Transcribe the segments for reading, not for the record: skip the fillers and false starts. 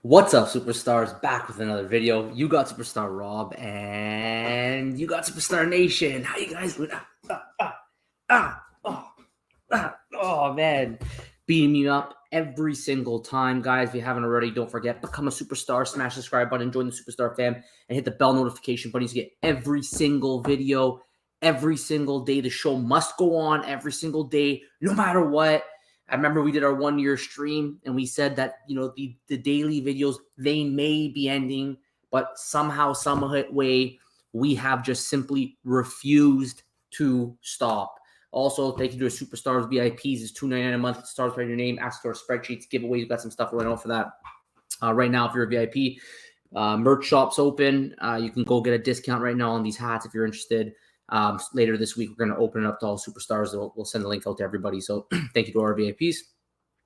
What's up, superstars? Back with another video. You got Superstar Rob, and you got Superstar Nation. How you guys doing? Oh, man. Beating me up every single time. Guys, if you haven't already, don't forget, become a superstar. Smash the subscribe button, join the Superstar fam, and hit the bell notification button to get every single video, every single day. The show must go on every single day, no matter what. I remember we did our 1 year stream and we said that, the daily videos, they may be ending, but somehow, some way, we have just simply refused to stop. Also, thank you to our Superstars VIPs. It's $2.99 a month. It starts right in your name. Access to our spreadsheets, giveaways. We've got some stuff going on for that. Right now, if you're a VIP, merch shop's open. You can go get a discount right now on these hats if you're interested. Later this week, we're going to open it up to all superstars. We'll send a link out to everybody. So thank you to our VIPs.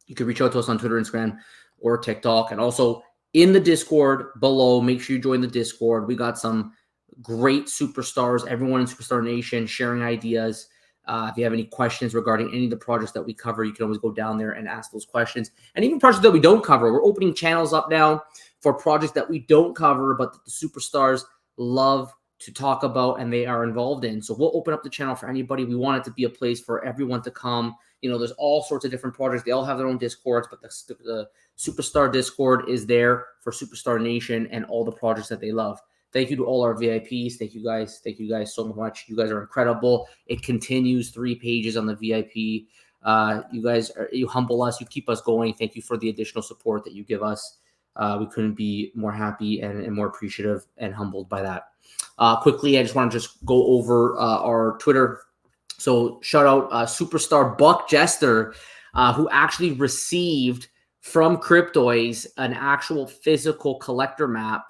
You can reach out to us on Twitter, Instagram, or TikTok. And also in the Discord below, make sure you join the Discord. We got some great superstars, everyone in Superstar Nation sharing ideas. If you have any questions regarding any of the projects that we cover, you can always go down there and ask those questions. And even projects that we don't cover, we're opening channels up now for projects that we don't cover, but that the superstars love to talk about and they are involved in. So we'll open up the channel for anybody. We want it to be a place for everyone to come. There's all sorts of different projects. They all have their own Discords, but the Superstar Discord is there for Superstar Nation and all the projects that they love. Thank you to all our VIPs. Thank you guys. Thank you guys so much. You guys are incredible. It continues 3 pages on the VIP. You humble us. You keep us going. Thank you for the additional support that you give us. We couldn't be more happy and more appreciative and humbled by that. Quickly, I just want to just go over our Twitter. So shout out Superstar Buck Jester, who actually received from Cryptoys an actual physical collector map.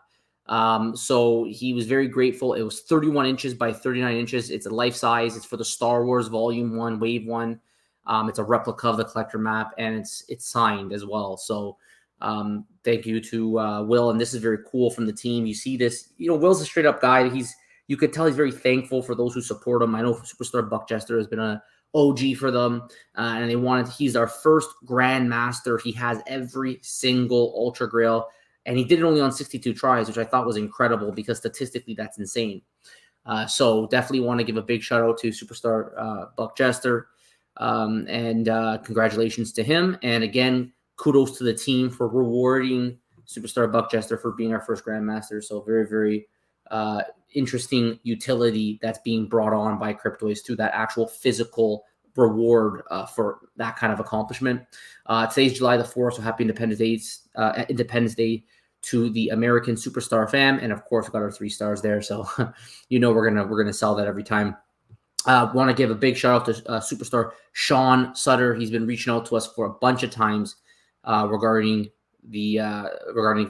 So he was very grateful. It was 31 inches by 39 inches. It's a life size. It's for the Star Wars Volume 1, Wave 1. It's a replica of the collector map, and it's signed as well. So thank you to Will, and this is very cool from the team. You see this, Will's a straight up guy. You could tell he's very thankful for those who support him. I know Superstar Buck Jester has been a OG for them, and he's our first Grandmaster. He has every single Ultra Grail, and he did it only on 62 tries, which I thought was incredible because statistically that's insane. So definitely want to give a big shout out to Superstar Buck Jester, and congratulations to him. And again, kudos to the team for rewarding Superstar Buck Jester for being our first Grandmaster. So very, very interesting utility that's being brought on by Cryptoys to that actual physical reward for that kind of accomplishment. Today's July the 4th, so happy Independence Day to the American Superstar fam. And of course, we got our 3 stars there. So we're gonna sell that every time. Want to give a big shout out to Superstar Sean Sutter. He's been reaching out to us for a bunch of times regarding the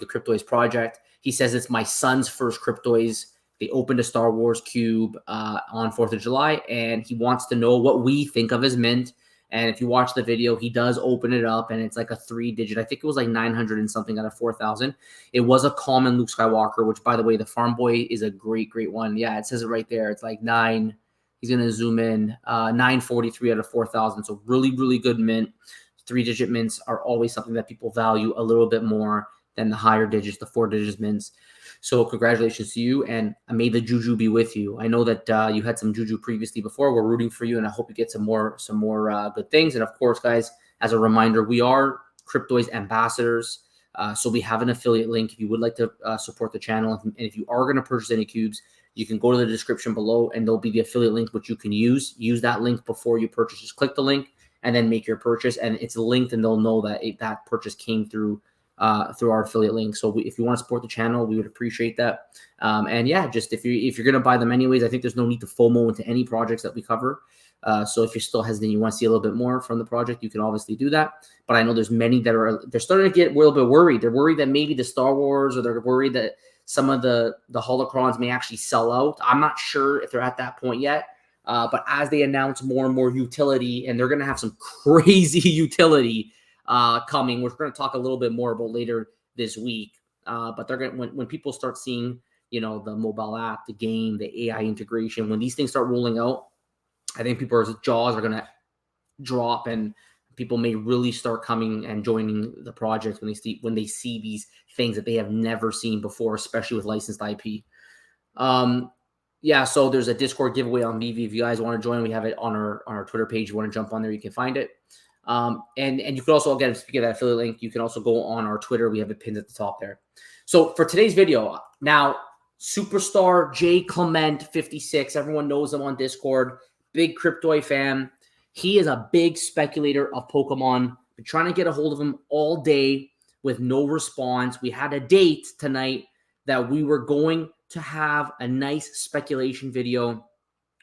Cryptoys project. He says it's my son's first Cryptoys. They opened a Star Wars cube on 4th of July, and he wants to know what we think of his mint. And if you watch the video, he does open it up, and it's like a 3-digit. I think it was like 900 and something out of 4,000. It was a common Luke Skywalker, which, by the way, the Farm Boy is a great, great one. Yeah, it says it right there. It's like 9. He's going to zoom in. 943 out of 4,000. So really, really good mint. 3-digit mints are always something that people value a little bit more than the higher digits, the 4-digit mints. So congratulations to you, and may the juju be with you. I know that you had some juju previously before. We're rooting for you, and I hope you get some more good things. And of course, guys, as a reminder, we are Cryptoys ambassadors. So we have an affiliate link if you would like to support the channel. And if you are going to purchase any cubes, you can go to the description below, and there'll be the affiliate link, which you can use. Use that link before you purchase. Just click the link and then make your purchase, and it's linked, and they'll know that that purchase came through our affiliate link. So if you want to support the channel, we would appreciate that. And yeah, just if you're going to buy them anyways, I think there's no need to FOMO into any projects that we cover. So if you're still hesitant, you want to see a little bit more from the project, you can obviously do that. But I know there's many that they're starting to get a little bit worried. They're worried that maybe the Star Wars, or they're worried that some of the holocrons may actually sell out. I'm not sure if they're at that point yet. But as they announce more and more utility, and they're going to have some crazy utility coming, which we're going to talk a little bit more about later this week. But they're going when people start seeing, the mobile app, the game, the AI integration, when these things start rolling out, I think people's jaws are going to drop, and people may really start coming and joining the project when they see these things that they have never seen before, especially with licensed IP. Yeah, so there's a Discord giveaway on BV. If you guys want to join, we have it on our Twitter page. You want to jump on there, you can find it. And you can also, again, speaking of that affiliate link, you can also go on our Twitter. We have it pinned at the top there. So for today's video, now Superstar J Clement 56, everyone knows him on Discord, big Cryptoy fan. He is a big speculator of Pokemon. Been trying to get a hold of him all day with no response. We had a date tonight that we were going to have a nice speculation video,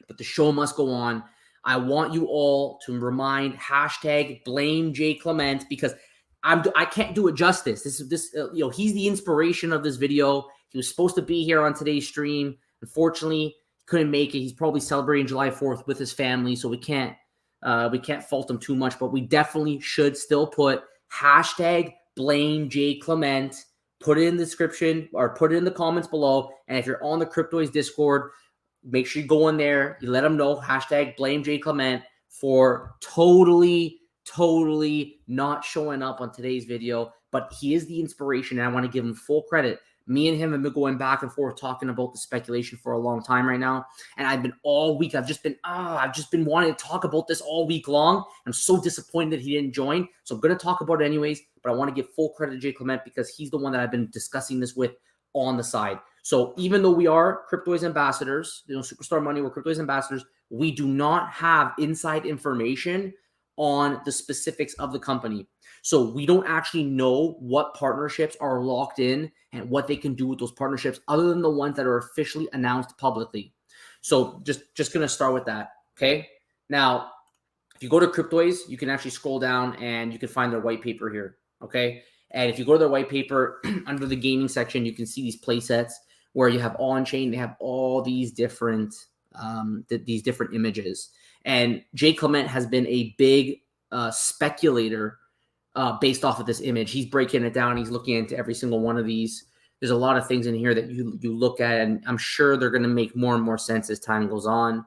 but the show must go on. I want you all to remind #blame J Clement, because I can't do it justice. He's the inspiration of this video. He was supposed to be here on today's stream. Unfortunately, couldn't make it. He's probably celebrating July 4th with his family, so we can't fault him too much, but we definitely should still put #blame J Clement. Put it in the description or put it in the comments below. And if you're on the Cryptoys Discord, make sure you go in there. You let them know #blame J Clement for totally not showing up on today's video. But he is the inspiration, and I want to give him full credit. Me and him have been going back and forth talking about the speculation for a long time right now. And I've been all week. I've just been wanting to talk about this all week long. I'm so disappointed that he didn't join. So I'm going to talk about it anyways. But I want to give full credit to J Clement because he's the one that I've been discussing this with on the side. So even though we are Cryptoys ambassadors, Superstar Money, we're Cryptoys ambassadors, we do not have inside information on the specifics of the company. So we don't actually know what partnerships are locked in and what they can do with those partnerships other than the ones that are officially announced publicly. So just going to start with that, okay? Now, if you go to Cryptoys, you can actually scroll down and you can find their white paper here, okay? And if you go to their white paper, under the gaming section, you can see these play sets where you have on-chain. They have all these different images. And J Clement has been a big speculator based off of this image. He's breaking it down. He's looking into every single one of these. There's a lot of things in here that you look at, and I'm sure they're going to make more and more sense as time goes on.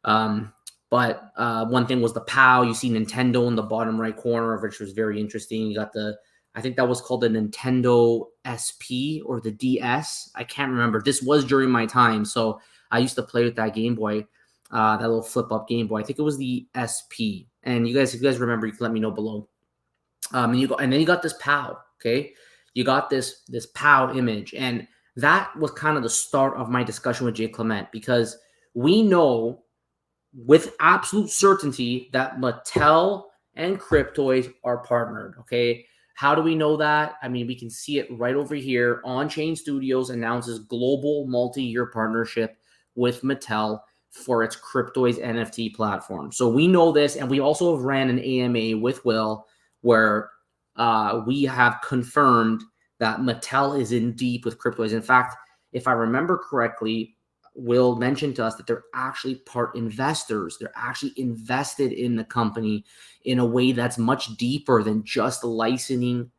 But one thing was the POW. You see Nintendo in the bottom right corner, which was very interesting. You got I think that was called the Nintendo SP or the DS. I can't remember. This was during my time, so I used to play with that Game Boy, that little flip-up Game Boy. I think it was the SP. And you guys, if you guys remember, you can let me know below. And then you got this POW, okay? You got this POW image, and that was kind of the start of my discussion with J Clement, because we know with absolute certainty that Mattel and Cryptoys are partnered, okay? How do we know that? I mean, we can see it right over here. On-Chain Studios announces global multi-year partnership with Mattel for its Cryptoys NFT platform. So we know this, and we also have ran an AMA with Will where we have confirmed that Mattel is in deep with Cryptoys. In fact, if I remember correctly, Will mentioned to us that they're actually part investors. They're actually invested in the company in a way that's much deeper than just licensing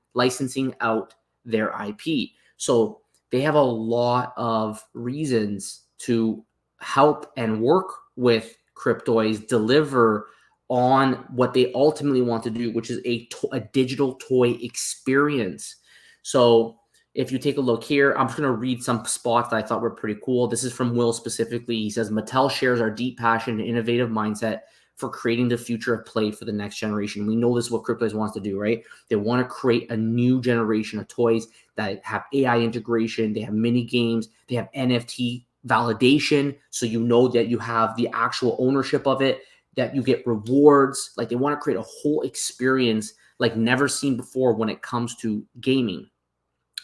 out their IP. So they have a lot of reasons to help and work with Cryptoys deliver on what they ultimately want to do, which is a digital toy experience. So if you take a look here, I'm just going to read some spots that I thought were pretty cool. This is from Will specifically. He says, Mattel shares our deep passion and innovative mindset for creating the future of play for the next generation. We know this is what Cryptoys wants to do, right? They want to create a new generation of toys that have AI integration. They have mini games. They have NFT validation. So you know that you have the actual ownership of it, that you get rewards. Like, they want to create a whole experience like never seen before when it comes to gaming.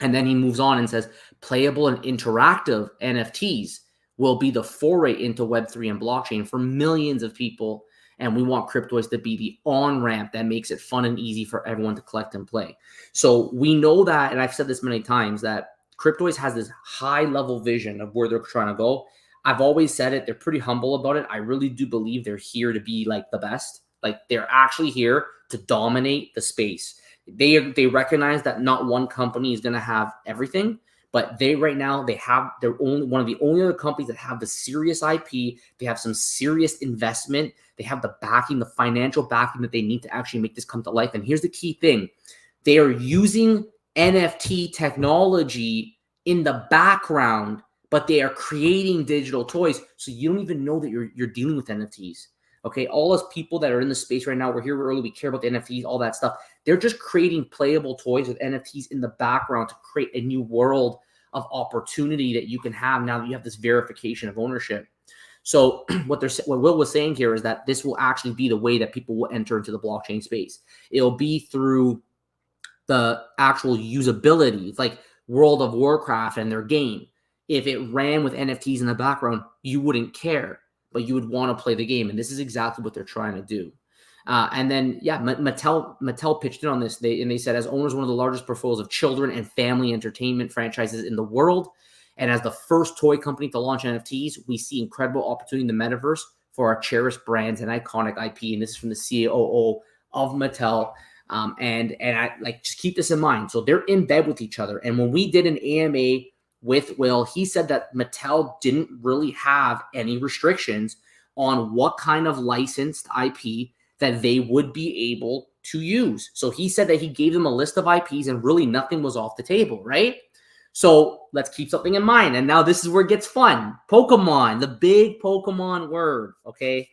And then he moves on and says, playable and interactive NFTs will be the foray into Web3 and blockchain for millions of people. And we want Cryptoys to be the on-ramp that makes it fun and easy for everyone to collect and play. So we know that, and I've said this many times, that Cryptoys has this high-level vision of where they're trying to go. I've always said it. They're pretty humble about it. I really do believe they're here to be like the best. Like, they're actually here to dominate the space. They recognize that not one company is going to have everything, But they right now, they're only one of the only other companies that have the serious IP. They have some serious investment. They have the backing, the financial backing that they need to actually make this come to life. And here's the key thing. They are using NFT technology in the background, but they are creating digital toys. So you don't even know that you're dealing with NFTs. Okay, all us people that are in the space right now, we're here early, we care about the NFTs, all that stuff. They're just creating playable toys with NFTs in the background to create a new world of opportunity that you can have now that you have this verification of ownership. So what Will was saying here is that this will actually be the way that people will enter into the blockchain space. It'll be through the actual usability. It's like World of Warcraft and their game. If it ran with NFTs in the background, you wouldn't care, but you would want to play the game. And this is exactly what they're trying to do. And then, yeah, Mattel pitched in on this. They said, as owners, one of the largest portfolios of children and family entertainment franchises in the world, and as the first toy company to launch NFTs, we see incredible opportunity in the metaverse for our cherished brands and iconic IP. And this is from the COO of Mattel. And I like, just keep this in mind. So they're in bed with each other. And when we did an AMA with Will, he said that Mattel didn't really have any restrictions on what kind of licensed IP that they would be able to use. So he said that he gave them a list of IPs and really nothing was off the table, right? So let's keep something in mind. And now this is where it gets fun. Pokemon, the big Pokemon word, okay?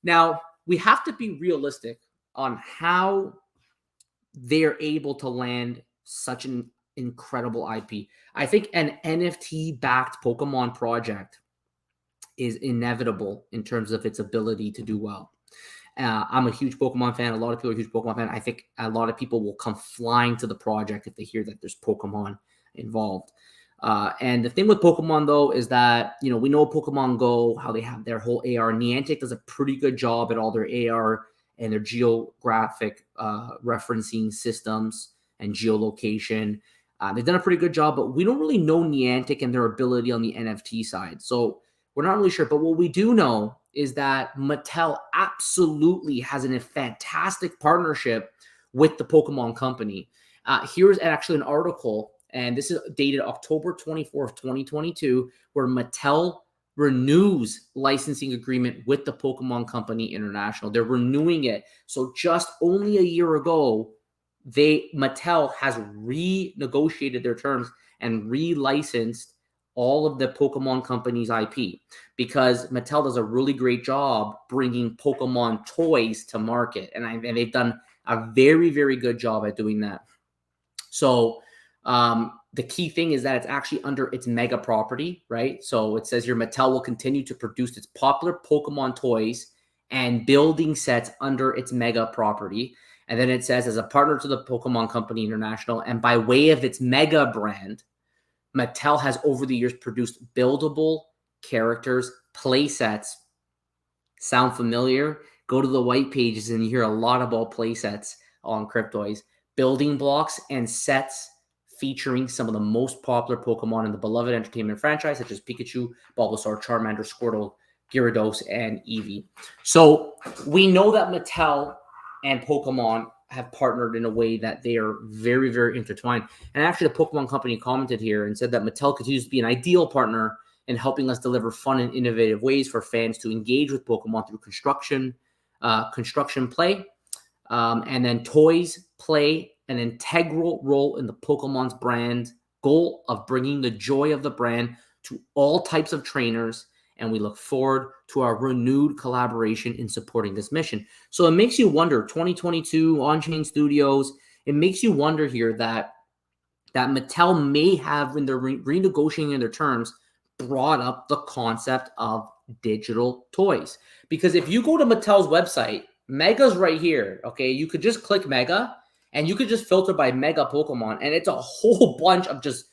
Now, we have to be realistic on how they're able to land such an incredible IP. I think an NFT-backed Pokemon project is inevitable in terms of its ability to do well. I'm a huge Pokemon fan. A lot of people are huge Pokemon fan. I think a lot of people will come flying to the project if they hear that there's Pokemon involved. And the thing with Pokemon, though, is that, you know, we know Pokemon Go, how they have their whole AR. Niantic does a pretty good job at all their AR and their geographic referencing systems and geolocation. They've done a pretty good job, but we don't really know Niantic and their ability on the NFT side. So we're not really sure. But what we do know is that Mattel absolutely has a fantastic partnership with the Pokemon company. Here's actually an article, and this is dated October 24th, 2022, where Mattel renews licensing agreement with the Pokemon Company International. They're renewing it. So just only a year ago, Mattel has renegotiated their terms and relicensed all of the Pokemon Company's IP, because Mattel does a really great job bringing Pokemon toys to market. And they've done a very, very good job at doing that. So the key thing is that it's actually under its mega property, right? So it says here, Mattel will continue to produce its popular Pokemon toys and building sets under its mega property. And then it says, as a partner to the Pokemon Company International, and by way of its mega brand, Mattel has over the years produced buildable characters, play sets. Sound familiar? Go to the white pages and you hear a lot about play sets on Cryptoys. Building blocks and sets featuring some of the most popular Pokemon in the beloved entertainment franchise, such as Pikachu, Bulbasaur, Charmander, Squirtle, Gyarados, and Eevee. So we know that Mattel and Pokemon have partnered in a way that they are very, very intertwined. And actually, the Pokemon Company commented here and said that Mattel continues to be an ideal partner in helping us deliver fun and innovative ways for fans to engage with Pokemon through construction play, and then toys play an integral role in the Pokemon's brand goal of bringing the joy of the brand to all types of trainers. And we look forward to our renewed collaboration in supporting this mission. So it makes you wonder, 2022 On-Chain Studios, it makes you wonder here that Mattel may have, in their renegotiating their terms, brought up the concept of digital toys. Because if you go to Mattel's website, Mega's right here, okay? You could just click Mega, and you could just filter by Mega Pokemon, and it's a whole bunch of just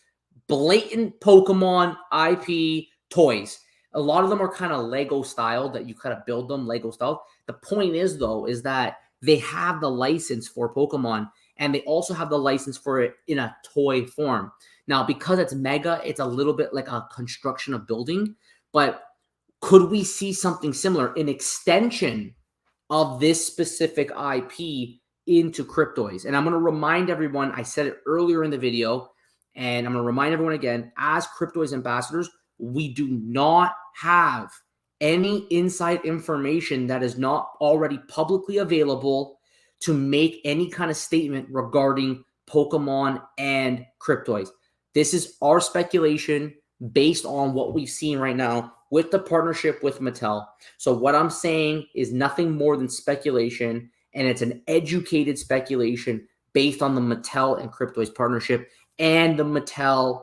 blatant Pokemon IP toys. A lot of them are kind of Lego style, that you kind of build them Lego style. The point is, though, is that they have the license for Pokemon, and they also have the license for it in a toy form. Now, because it's Mega, it's a little bit like a construction of building, but could we see something similar, an extension of this specific IP into Cryptoys? And I'm going to remind everyone, I said it earlier in the video, And I'm going to remind everyone again, as Cryptoys ambassadors, we do not have any inside information that is not already publicly available to make any kind of statement regarding Pokemon and Cryptoys. This is our speculation based on what we've seen right now with the partnership with Mattel. So what I'm saying is nothing more than speculation, and it's an educated speculation based on the Mattel and Cryptoys partnership and the Mattel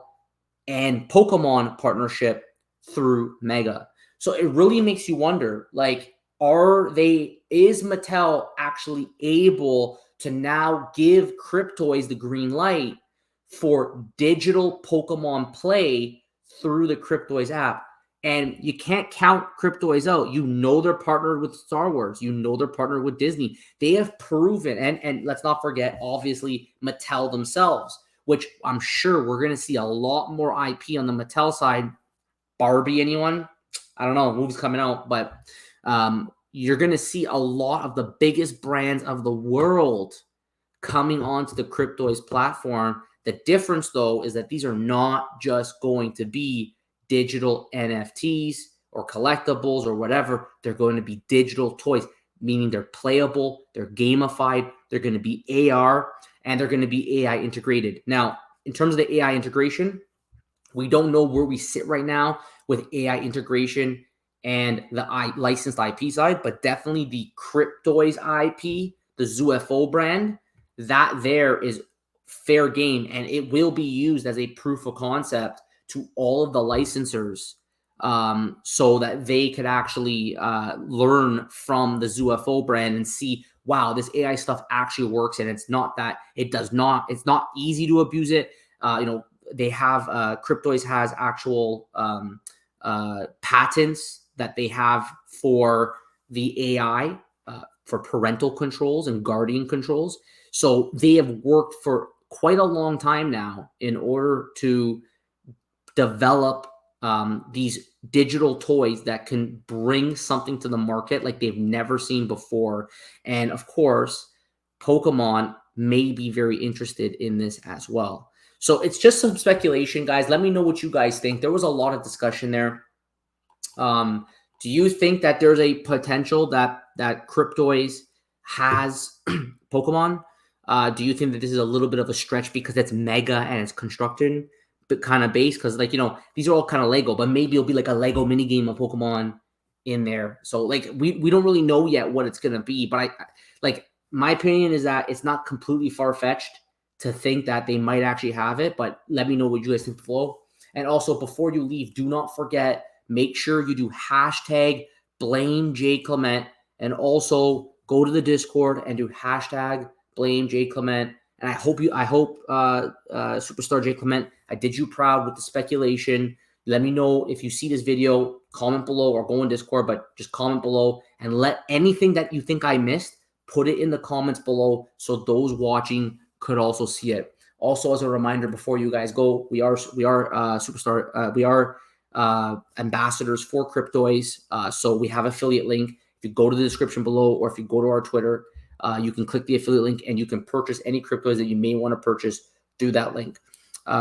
and Pokemon partnership through Mega. So it really makes you wonder, like, is Mattel actually able to now give Cryptoys the green light for digital Pokemon play through the Cryptoys app? And you can't count Cryptoys out. You know they're partnered with Star Wars. You know they're partnered with Disney. They have proven, and let's not forget, obviously, Mattel themselves, which I'm sure we're going to see a lot more IP on the Mattel side. Barbie, anyone? I don't know. Movie's coming out, but you're going to see a lot of the biggest brands of the world coming onto the Cryptoys platform. The difference, though, is that these are not just going to be digital NFTs or collectibles or whatever. They're going to be digital toys, meaning they're playable, they're gamified, they're going to be AR, and they're going to be AI integrated. Now, in terms of the AI integration, we don't know where we sit right now with AI integration and the licensed IP side, but definitely the Cryptoys IP, the ZooFO brand, that there is fair game, and it will be used as a proof of concept to all of the licensors, so that they could actually learn from the ZooFO brand and see, wow, this AI stuff actually works, and it's not easy to abuse it. They have Cryptoys has actual patents that they have for the AI, for parental controls and guardian controls. So they have worked for quite a long time now in order to develop these digital toys that can bring something to the market like they've never seen before. And of course, Pokemon may be very interested in this as well. So it's just some speculation, guys. Let me know what you guys think. There was a lot of discussion there. Do you think that there's a potential that Cryptoys has Pokemon? Do you think that this is a little bit of a stretch because it's Mega and it's constructed kind of base? Because, like, these are all kind of Lego, but maybe it'll be like a Lego mini game of Pokemon in there. So, like, we don't really know yet what it's gonna be. But my opinion is that it's not completely far-fetched to think that they might actually have it. But let me know what you guys think below. And also, before you leave, do not forget, make sure you do hashtag blame J Clement, and also go to the Discord and do hashtag blame J Clement. And I hope Superstar J Clement, I did you proud with the speculation. Let me know if you see this video, comment below, or go in Discord, but just comment below and let anything that you think I missed, put it in the comments below so those watching could also see it. Also, as a reminder, before you guys go, we are ambassadors for Cryptoys. So we have affiliate link. If you go to the description below, or if you go to our Twitter, you can click the affiliate link and you can purchase any Cryptoys that you may want to purchase through that link.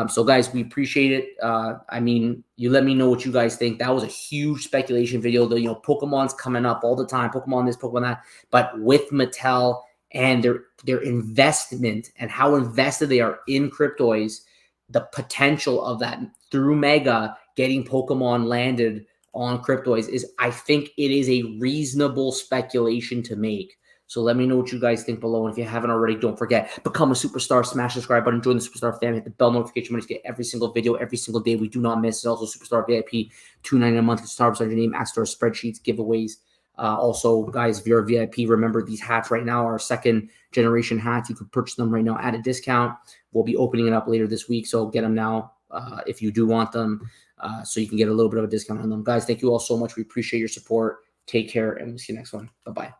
So guys, we appreciate it. I mean, you let me know what you guys think. That was a huge speculation video. Pokemon's coming up all the time. Pokemon this, Pokemon that. But with Mattel and their investment and how invested they are in Cryptoys, the potential of that through Mega getting Pokemon landed on Cryptoys is, I think it is a reasonable speculation to make. So let me know what you guys think below. And if you haven't already, don't forget, become a superstar, smash the subscribe button, join the Superstar family, hit the bell notification button to get every single video, every single day. We do not miss. It's also Superstar VIP, $2.99 a month. Starbucks on your name, access to our spreadsheets, giveaways. Also, guys, if you're a VIP, remember these hats right now are second generation hats. You can purchase them right now at a discount. We'll be opening it up later this week, so get them now if you do want them, so you can get a little bit of a discount on them. Guys, thank you all so much. We appreciate your support. Take care, and we'll see you next one. Bye-bye.